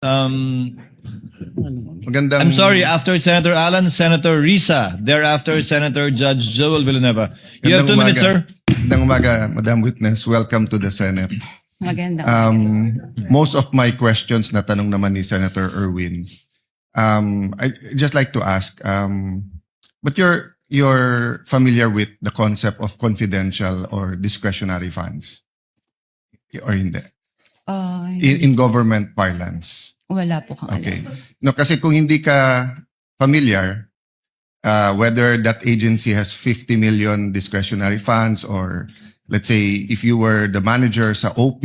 Magandang... I'm sorry, after Senator Alan, Senator Risa. Thereafter, Senator Judge Joel Villanueva. You have 2 minutes, sir. Magandang umaga, Madam Witness. Welcome to the Senate. Maganda. Most of my questions na tanong naman ni Senator Erwin. I just like to ask, but you're familiar with the concept of confidential or discretionary funds? Or hindi? In government parlance. Wala po kang Okay. alam. No, kasi kung hindi ka familiar, whether that agency has 50 million discretionary funds or let's say if you were the manager sa OP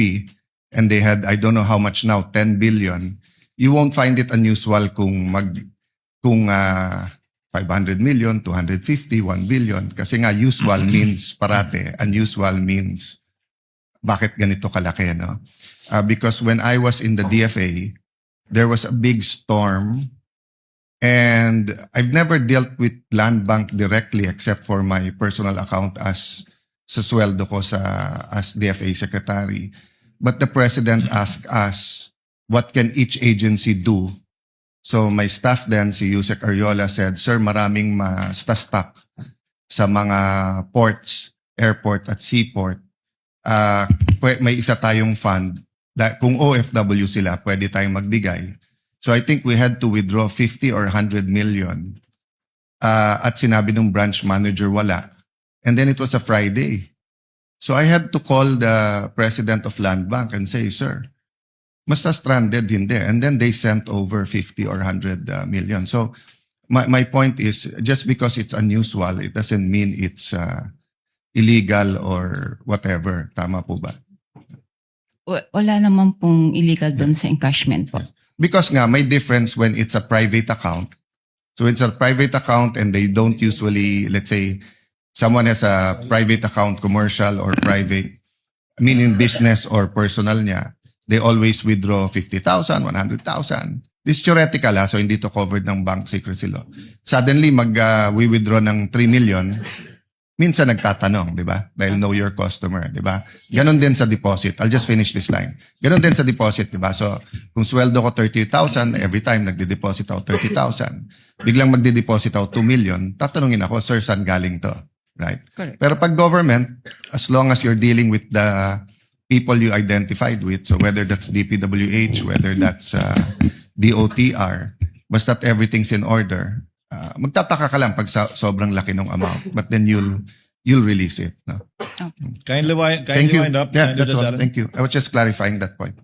and they had, I don't know how much now, 10 billion, you won't find it unusual kung 500 million, 250, 1 billion. Kasi nga usual means parate, unusual means bakit ganito kalaki, no? Because when I was in the DFA, there was a big storm and I've never dealt with Land Bank directly except for my personal account as sa sweldo ko as DFA secretary. But the president asked us, what can each agency do? So my staff then, si Yusek Ariola said, sir, maraming ma-stuck sa mga ports, airport at seaport. May isa tayong fund. Kung OFW sila, pwede tayong magbigay. So I think we had to withdraw 50 or 100 million. At sinabi ng branch manager, wala. And then it was a Friday. So I had to call the president of Land Bank and say, sir, basta stranded, hindi. And then they sent over 50 or 100 million. So my point is, just because it's unusual, it doesn't mean it's illegal or whatever. Tama po ba? Wala naman pong illegal doon sa encashment po. Because nga, may difference when it's a private account. So it's a private account and they don't usually, let's say, someone has a private account, commercial or private, meaning business or personal niya, they always withdraw 50,000, 100,000. This is theoretical, so hindi to covered ng bank secrecy law. Suddenly, we withdraw ng 3 million, minsan nagtatanong, di ba? Dahil know your customer, di ba? Ganon din sa deposit. I'll just finish this line. Ganon din sa deposit, di ba? So, kung sweldo ko 30,000, every time nagde-deposit ako 30,000. Biglang magde-deposit ako 2 million, tatanungin ako, sir, saan galing to? Right? Correct. Pero pag government, as long as you're dealing with the people you identified with, so whether that's DPWH, whether that's DOTR, basta't everything's in order, magtataka ka lang pag sobrang laki ng amount, but then you'll release it. No? Kindly Thank you. wind up. Yeah, Kindly that's Judge all. Alan. Thank you. I was just clarifying that point.